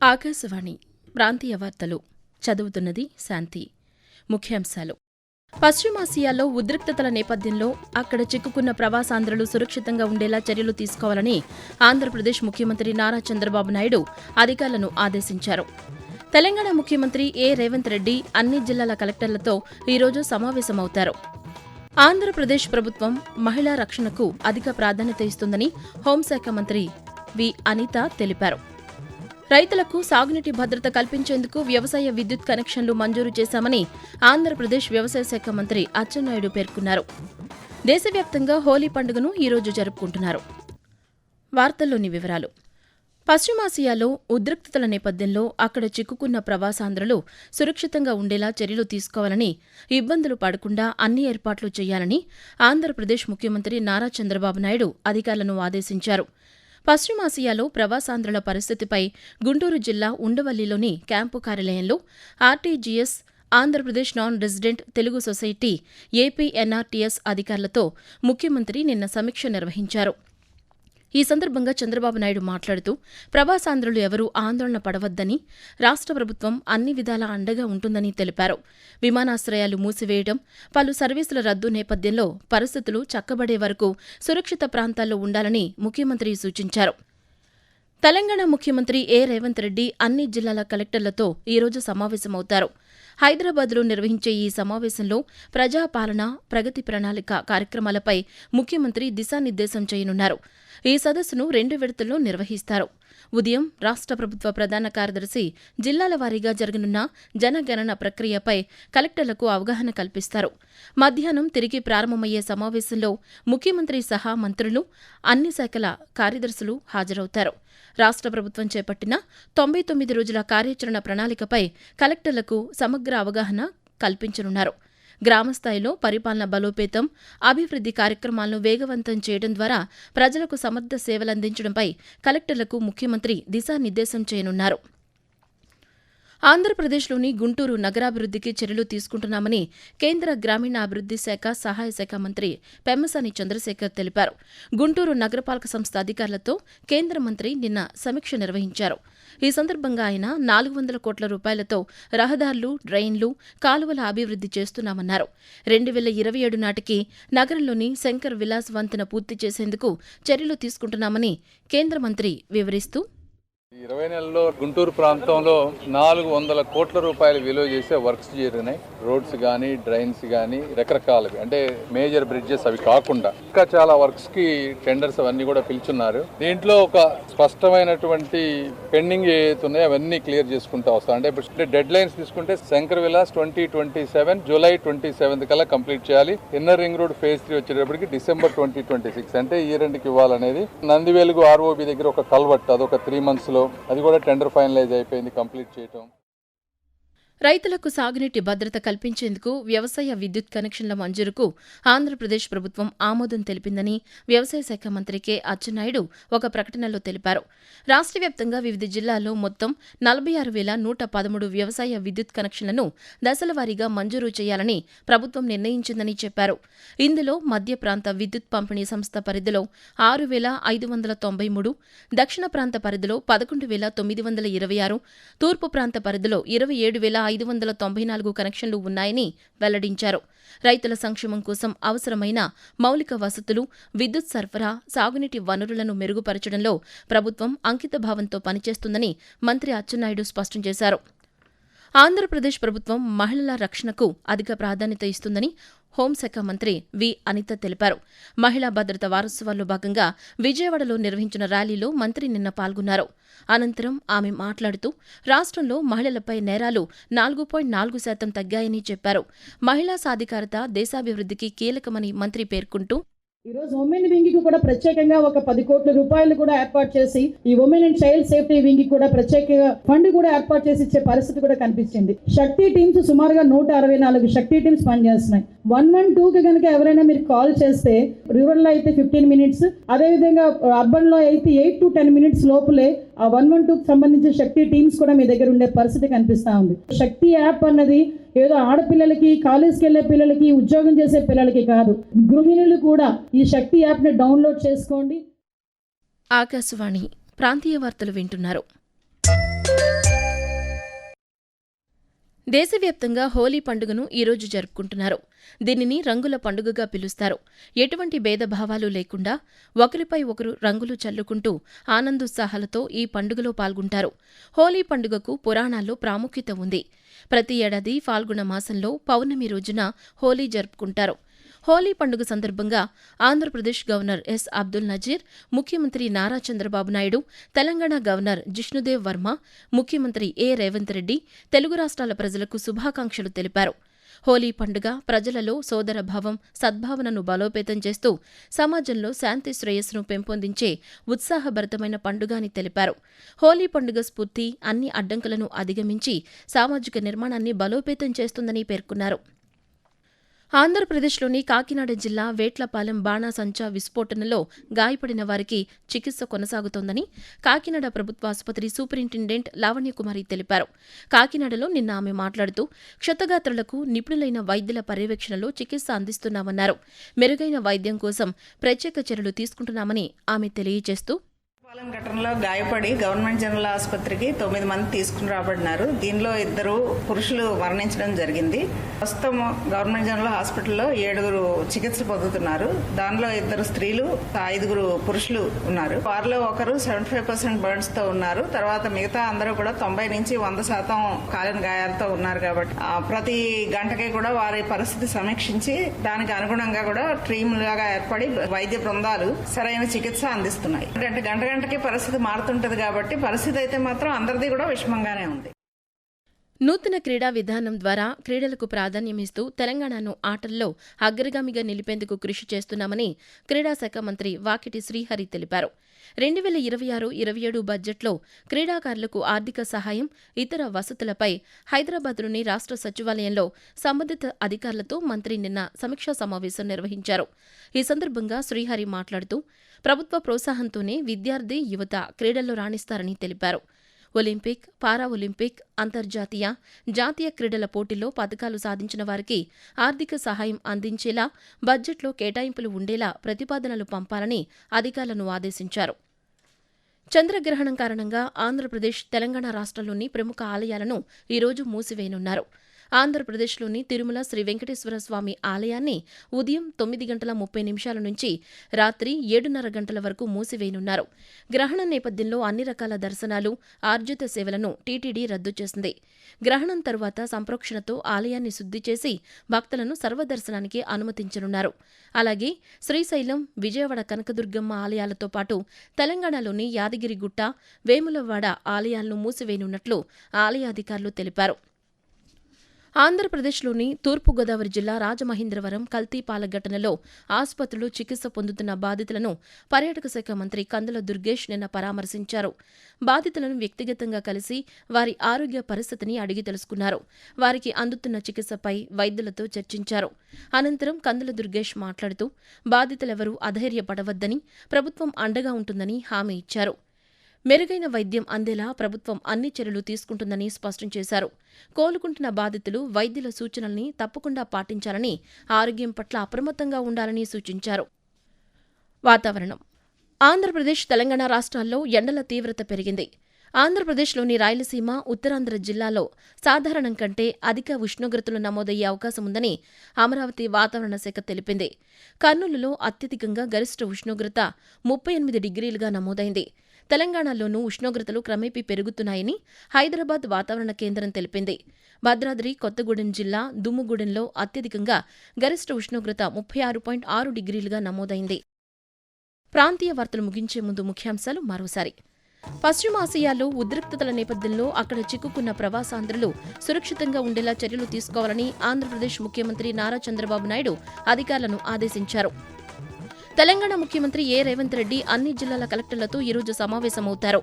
ఆకాశవాణి ప్రాంతీయ వార్తలు చదువుతున్నది శాంతి. ముఖ్యాంశాలు: పశ్చిమాసియాలో ఉద్రిక్తతల నేపథ్యంలో అక్కడ చిక్కుకున్న ప్రవాసాంధ్రులు సురక్షితంగా ఉండేలా చర్యలు తీసుకోవాలని ఆంధ్రప్రదేశ్ ముఖ్యమంత్రి నారా చంద్రబాబు నాయుడు అధికారులను ఆదేశించారు. తెలంగాణ ముఖ్యమంత్రి రేవంత్ రెడ్డి అన్ని జిల్లాల కలెక్టర్లతో ఈరోజు సమావేశమవుతారు. ఆంధ్రప్రదేశ్ ప్రభుత్వం మహిళా రక్షణకు అధిక ప్రాధాన్యత ఇస్తుందని హోంశాఖ మంత్రి అనిత తెలిపారు. రైతులకు సాగునీటి భద్రత కల్పించేందుకు వ్యవసాయ విద్యుత్ కనెక్షన్లు మంజూరు చేశామని ఆంధ్రప్రదేశ్ వ్యవసాయ శాఖ మంత్రి అచ్చెన్నాయుడు పేర్కొన్నారు. దేశవ్యాప్తంగా హోలీ పండుగను ఈరోజు జరుపుకుంటున్నారు. వార్తల్లోని వివరాలు: పశ్చిమాసియాలో ఉద్రిక్తతల నేపథ్యంలో అక్కడ చిక్కుకున్న ప్రవాసాంధ్రులు సురక్షితంగా ఉండేలా చర్యలు తీసుకోవాలని, ఇబ్బందులు పడకుండా అన్ని ఏర్పాట్లు చేయాలని ఆంధ్రప్రదేశ్ ముఖ్యమంత్రి నారా చంద్రబాబు నాయుడు అధికారులను ఆదేశించారు. పశ్చిమాసియాలో ప్రవాసాంధ్రుల పరిస్థితిపై గుంటూరు జిల్లా ఉండవల్లిలోని క్యాంపు కార్యాలయంలో RTGS, Andhra Pradesh non resident Telugu society, APNRTS అధికారులతో ముఖ్యమంత్రి నిన్న సమీక్ష నిర్వహించారు. ఈ సందర్భంగా చంద్రబాబు నాయుడు మాట్లాడుతూ, ప్రవాసాంధ్రులు ఎవరూ ఆందోళన పడవద్దని, రాష్ట్ర ప్రభుత్వం అన్ని విధాలా అండగా ఉంటుందని తెలిపారు. విమానాశ్రయాలు మూసివేయడం, పలు సర్వీసుల రద్దు నేపథ్యంలో పరిస్థితులు చక్కబడే వరకు సురక్షిత ప్రాంతాల్లో ఉండాలని ముఖ్యమంత్రి సూచించారు. తెలంగాణ ముఖ్యమంత్రి రేవంత్ రెడ్డి అన్ని జిల్లాల కలెక్టర్లతో ఈరోజు సమావేశమవుతారు. హైదరాబాద్లో నిర్వహించే ఈ సమావేశంలో ప్రజాపాలన, ప్రగతి ప్రణాళిక కార్యక్రమాలపై ముఖ్యమంత్రి దిశానిర్దేశం చేయనున్నారు. ఈ సదస్సును 2 విడతల్లో నిర్వహిస్తారు. ఉదయం రాష్ట్ర ప్రభుత్వ ప్రధాన కార్యదర్శి జిల్లాల వారీగా జరగనున్న జనగణన ప్రక్రియపై కలెక్టర్లకు అవగాహన కల్పిస్తారు. మధ్యాహ్నం తిరిగి ప్రారంభమయ్యే సమావేశంలో ముఖ్యమంత్రి సహా మంత్రులు, అన్ని శాఖల కార్యదర్శులు హాజరవుతారు. రాష్ట్ర ప్రభుత్వం చేపట్టిన 99 రోజుల కార్యాచరణ ప్రణాళికపై కలెక్టర్లకు సమగ్ర అవగాహన కల్పించనున్నారు. గ్రామస్థాయిలో పరిపాలన బలోపేతం, అభివృద్ధి కార్యక్రమాలను వేగవంతం చేయడం ద్వారా ప్రజలకు సమర్థ సేవలందించడంపై కలెక్టర్లకు ముఖ్యమంత్రి దిశానిర్దేశం చేయనున్నారు. ఆంధ్రప్రదేశ్లోని గుంటూరు నగరాభివృద్ధికి చర్యలు తీసుకుంటున్నామని కేంద్ర గ్రామీణాభివృద్ధి శాఖ సహాయ శాఖ మంత్రి పెమ్మసాని చంద్రశేఖర్ తెలిపారు. గుంటూరు నగరపాలక సంస్థ అధికారులతో కేంద్ర మంత్రి నిన్న సమీక్ష నిర్వహించారు. ఈ సందర్భంగా ఆయన 400 కోట్ల రూపాయలతో రహదారులు, డ్రైన్లు, కాలువల అభివృద్ధి చేస్తున్నామన్నారు. 2027 నాటికి నగరంలోని శంకర్ విలాస్ వంతెన పూర్తి చేసేందుకు చర్యలు తీసుకుంటున్నామని కేంద్ర మంత్రి వివరిస్తూ, 20 నెలల్లో గుంటూరు ప్రాంతంలో 400 కోట్ల రూపాయలు విలువ చేసే వర్క్స్ జరిగినాయి. రోడ్స్ కానీ, డ్రైన్స్ కానీ, రకరకాలవి, అంటే మేజర్ బ్రిడ్జెస్ అవి కాకుండా ఇంకా చాలా వర్క్స్ కి టెండర్స్ అవన్నీ కూడా పిలుచున్నారు. దీంట్లో ఒక స్పష్టమైనటువంటి పెండింగ్ ఏవైతే ఉన్నాయో అవన్నీ క్లియర్ చేసుకుంటూ వస్తాం. అంటే ఇప్పుడు డెడ్ లైన్స్ తీసుకుంటే శంకర్ విలాస్ 2027 జూలై 27 కల్లా కంప్లీట్ చేయాలి. ఇన్నర్ రింగ్ రోడ్ ఫేజ్ 3 వచ్చేటప్పటికి డిసెంబర్ 2026, అంటే ఈ రెండుకి ఇవ్వాలనేది. నందివేలుగు ఆర్ఓబి దగ్గర ఒక కల్వర్ట్, అదొక 3 months లో, అది కూడా టెండర్ ఫైనలైజ్ అయిపోయింది, కంప్లీట్ చేయటం. రైతులకు సాగునీటి భద్రత కల్పించేందుకు వ్యవసాయ విద్యుత్ కనెక్షన్ల మంజూరుకు ఆంధ్రప్రదేశ్ ప్రభుత్వం ఆమోదం తెలిపిందని వ్యవసాయ శాఖ మంత్రి అచ్చెన్నాయుడు ఒక ప్రకటనలో తెలిపారు. రాష్ట్ర వ్యాప్తంగా వివిధ జిల్లాల్లో మొత్తం 46,113 వ్యవసాయ విద్యుత్ కనెక్షన్లను దశలవారీగా మంజూరు చేయాలని ప్రభుత్వం నిర్ణయించిందని చెప్పారు. ఇందులో మధ్య ప్రాంత విద్యుత్ పంపిణీ సంస్థ పరిధిలో 6,593, దక్షిణ ప్రాంత పరిధిలో 11,926, తూర్పు ప్రాంత పరిధిలో 27,594 కనెక్షన్లు ఉన్నాయని వెల్లడించారు. రైతుల సంక్షేమం కోసం అవసరమైన మౌలిక వసతులు, విద్యుత్ సరఫరా, సాగునీటి వనరులను మెరుగుపరచడంలో ప్రభుత్వం అంకితభావంతో పనిచేస్తుందని మంత్రి అచ్చెన్నాయుడు స్పష్టం చేశారు. ఆంధ్రప్రదేశ్ ప్రభుత్వం మహిళల రక్షణకు అధిక ప్రాధాన్యత ఇస్తుందని హోంశాఖ మంత్రి అనిత తెలిపారు. మహిళా భద్రత వారోత్సవాల్లో భాగంగా విజయవాడలో నిర్వహించిన ర్యాలీలో మంత్రి నిన్న పాల్గొన్నారు. అనంతరం ఆమె మాట్లాడుతూ, రాష్ట్రంలో మహిళలపై నేరాలు 4.4% తగ్గాయని చెప్పారు. మహిళా సాధికారత దేశాభివృద్ధికి కీలకమని మంత్రి పేర్కొంటూ, ఈరోజు ఉమెన్ వింగ్ కి కూడా ప్రత్యేకంగా ఒక 10 కోట్ల రూపాయలు కూడా ఏర్పాటు చేసి, ఈ women and child safety wing కి కూడా ప్రత్యేకంగా ఫండ్ కూడా ఏర్పాటు చేసి ఇచ్చే పరిస్థితి కూడా కనిపించింది. శక్తి టీమ్స్ సుమారుగా 164 శక్తి టీమ్స్ పనిచేస్తున్నాయి. 112కి కనుక ఎవరైనా మీరు కాల్ చేస్తే, రూరల్ లో అయితే 15 minutes, అదేవిధంగా అర్బన్ లో అయితే 8 to 10 minutes లోపులే ఆ 112కి సంబంధించిన శక్తి టీమ్స్ కూడా మీ దగ్గర ఉండే పరిస్థితి కనిపిస్తా ఉంది. శక్తి యాప్ అన్నది ఏదో ఆడపిల్లలకి, కాలేజ్కి వెళ్లే పిల్లలకి, ఉద్యోగం చేసే పిల్లలకి కాదు, గృహిణులు కూడా ఈ శక్తి యాప్ని డౌన్లోడ్ చేసుకోండి. ఆకాశవాణి ప్రాంతీయ వార్తలు వింటున్నారు. దేశవ్యాప్తంగా హోలీ పండుగను ఈరోజు జరుపుకుంటున్నారు. దీనిని రంగుల పండుగగా పిలుస్తారు. ఎటువంటి భేదభావాలు లేకుండా ఒకరిపై ఒకరు రంగులు చల్లుకుంటూ ఆనందోత్సాహాలతో ఈ పండుగలో పాల్గొంటారు. హోలీ పండుగకు పురాణాల్లో ప్రాముఖ్యత ఉంది. ప్రతి ఏడాది ఫాల్గుణ మాసంలో పౌర్ణమి రోజున హోలీ జరుపుకుంటారు. హోలీ పండుగ సందర్భంగా ఆంధ్రప్రదేశ్ గవర్నర్ ఎస్ అబ్దుల్ నజీర్, ముఖ్యమంత్రి నారా చంద్రబాబు నాయుడు, తెలంగాణ గవర్నర్ జిష్ణుదేవ్ వర్మ, ముఖ్యమంత్రి ఏ రేవంత్ రెడ్డి తెలుగు రాష్ట్రాల ప్రజలకు శుభాకాంక్షలు తెలిపారు. హోలీ పండుగ ప్రజలలో సోదరభావం, సద్భావనను బలోపేతం చేస్తూ సమాజంలో శాంతి శ్రేయస్సును పెంపొందించే ఉత్సాహభరితమైన పండుగ అని తెలిపారు. హోలీ పండుగ స్ఫూర్తి అన్ని అడ్డంకులను అధిగమించి సామాజిక నిర్మాణాన్ని బలోపేతం చేస్తుందని పేర్కొన్నారు. ఆంధ్రప్రదేశ్లోని కాకినాడ జిల్లా వేట్లపాలెం బాణాసంచా విస్ఫోటనలో గాయపడిన వారికి చికిత్స కొనసాగుతోందని కాకినాడ ప్రభుత్వ ఆసుపత్రి సూపరింటెండెంట్ లావణ్యకుమారి తెలిపారు. కాకినాడలో నిన్న ఆమె మాట్లాడుతూ క్షతగాత్రులకు నిపుణులైన వైద్యుల పర్యవేక్షణలో చికిత్స అందిస్తున్నామన్నారు. మెరుగైన వైద్యం కోసం ప్రత్యేక చర్యలు తీసుకుంటున్నామని ఆమె తెలియజేస్తూ పాలెం ఘటనలో గాయపడి గవర్నమెంట్ జనరల్ ఆసుపత్రికి 9 మంది తీసుకుని రాబడినారు. దీనిలో 2 పురుషులు మరణించడం జరిగింది. ప్రస్తుతం గవర్నమెంట్ జనరల్ హాస్పిటల్లో 7 చికిత్స పొందుతున్నారు. దానిలో 2 స్త్రీలు, 5 పురుషులు ఉన్నారు. వారిలో ఒకరు 75% బర్న్స్ తో ఉన్నారు. తర్వాత మిగతా అందరూ కూడా 90 నుంచి 100% కాలిన గాయాలతో ఉన్నారు. కాబట్టి ప్రతి గంటకి కూడా వారి పరిస్థితి సమీక్షించి దానికి అనుగుణంగా కూడా టీమ్ లాగా ఏర్పడి వైద్య బృందాలు సరైన చికిత్స అందిస్తున్నాయి. అంటే గంటకి పరిస్థితి మారుతుంటది కాబట్టి పరిస్థితి అయితే మాత్రం అందరిది కూడా విషమంగానే ఉంది. నూతన క్రీడా విధానం ద్వారా క్రీడలకు ప్రాధాన్యమిస్తూ తెలంగాణను ఆటల్లో అగ్రగామిగా నిలిపేందుకు కృషి చేస్తున్నామని క్రీడాశాఖ మంత్రి వాకిటి శ్రీహరి తెలిపారు. 2026-27 బడ్జెట్లో క్రీడాకారులకు ఆర్థిక సహాయం, ఇతర వసతులపై హైదరాబాద్లోని రాష్ట్ర సచివాలయంలో సంబంధిత అధికారులతో మంత్రి నిన్న సమీక్షా సమావేశం నిర్వహించారు. ఈ సందర్భంగా శ్రీహరి మాట్లాడుతూ ప్రభుత్వ ప్రోత్సాహంతోనే విద్యార్థి, యువత క్రీడల్లో రాణిస్తారని తెలిపారు. ఒలింపిక్, పారా ఒలింపిక్, అంతర్జాతీయ, జాతీయ క్రీడల పోటీల్లో పతకాలు సాధించిన వారికి ఆర్థిక సహాయం అందించేలా బడ్జెట్లో కేటాయింపులు ఉండేలా ప్రతిపాదనలు పంపాలని అధికారులను ఆదేశించారు. చంద్రగ్రహణం కారణంగా ఆంధ్రప్రదేశ్, తెలంగాణ రాష్ట్రాల్లోని ప్రముఖ ఆలయాలను ఈరోజు మూసివేయనున్నారు. ఆంధ్రప్రదేశ్లోని తిరుమల శ్రీ వెంకటేశ్వర స్వామి ఆలయాన్ని ఉదయం 9:30 నుంచి రాత్రి 7:30 గంటల వరకు మూసివేయనున్నారు. గ్రహణం నేపథ్యంలో అన్ని రకాల దర్శనాలు, ఆర్జిత సేవలను టీటీడీ రద్దు చేసింది. గ్రహణం తరువాత సంప్రోక్షణతో ఆలయాన్ని శుద్ధి చేసి భక్తులను సర్వదర్శనానికి అనుమతించనున్నారు. అలాగే శ్రీశైలం, విజయవాడ కనకదుర్గమ్మ ఆలయాలతో పాటు తెలంగాణలోని యాదగిరిగుట్ట, వేములవాడ ఆలయాలను మూసివేయనున్నట్లు ఆలయాధికారులు తెలిపారు. ఆంధ్రప్రదేశ్లోని తూర్పుగోదావరి జిల్లా రాజమహేంద్రవరం కల్తీపాల ఘటనలో ఆసుపత్రిలో చికిత్స పొందుతున్న బాధితులను పర్యాటక శాఖ మంత్రి కందుల దుర్గేష్ నిన్న పరామర్శించారు. బాధితులను వ్యక్తిగతంగా కలిసి వారి ఆరోగ్య పరిస్థితిని అడిగి తెలుసుకున్నారు. వారికి అందుతున్న చికిత్సపై వైద్యులతో చర్చించారు. అనంతరం కందుల దుర్గేష్ మాట్లాడుతూ బాధితులెవరూ అధైర్యపడవద్దని, ప్రభుత్వం అండగా ఉంటుందని హామీ ఇచ్చారు. మెరుగైన వైద్యం అందేలా ప్రభుత్వం అన్ని చర్యలు తీసుకుంటుందని స్పష్టం చేశారు. కోలుకుంటున్న బాధితులు వైద్యుల సూచనల్ని తప్పకుండా పాటించాలని, ఆరోగ్యం పట్ల అప్రమత్తంగా ఉండాలని సూచించారు. వాతావరణం. ఆంధ్రప్రదేశ్, తెలంగాణ రాష్ట్రాల్లో ఎండల తీవ్రత పెరిగింది. ఆంధ్రప్రదేశ్లోని రాయలసీమ, ఉత్తరాంధ్ర జిల్లాలో సాధారణం కంటే అధిక ఉష్ణోగ్రతలు నమోదయ్యే అవకాశం ఉందని అమరావతి వాతావరణ శాఖ తెలిపింది. కర్నూలులో అత్యధికంగా గరిష్ట ఉష్ణోగ్రత 38 డిగ్రీలుగా నమోదైంది. తెలంగాణలోనూ ఉష్ణోగ్రతలు క్రమేపీ పెరుగుతున్నాయని హైదరాబాద్ వాతావరణ కేంద్రం తెలిపింది. భద్రాద్రి కొత్తగూడెం జిల్లా దుమ్ముగూడెంలో అత్యధికంగా గరిష్ట ఉష్ణోగ్రత 36.6 డిగ్రీలుగా నమోదైంది. ప్రాంతీయ వార్తలు ముగించే ముందు ముఖ్యాంశాలు మరోసారి. పశ్చిమాసియాలో ఉద్రిక్తతల నేపథ్యంలో అక్కడ చిక్కుకున్న ప్రవాసాంధ్రులు సురక్షితంగా ఉండేలా చర్యలు తీసుకోవాలని ఆంధ్రప్రదేశ్ ముఖ్యమంత్రి నారా చంద్రబాబు నాయుడు అధికారులను ఆదేశించారు. తెలంగాణ ముఖ్యమంత్రి ఏ రేవంత్ రెడ్డి అన్ని జిల్లాల కలెక్టర్లతో ఈరోజు సమావేశమవుతారు.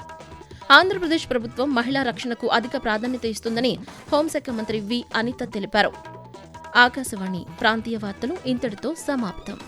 ఆంధ్రప్రదేశ్ ప్రభుత్వం మహిళా రక్షణకు అధిక ప్రాధాన్యత ఇస్తుందని హోంశాఖ మంత్రి వి. అనిత తెలిపారు. ఆకాశవాణి ప్రాంతీయ వార్తలు ఇంతటితో సమాప్తం.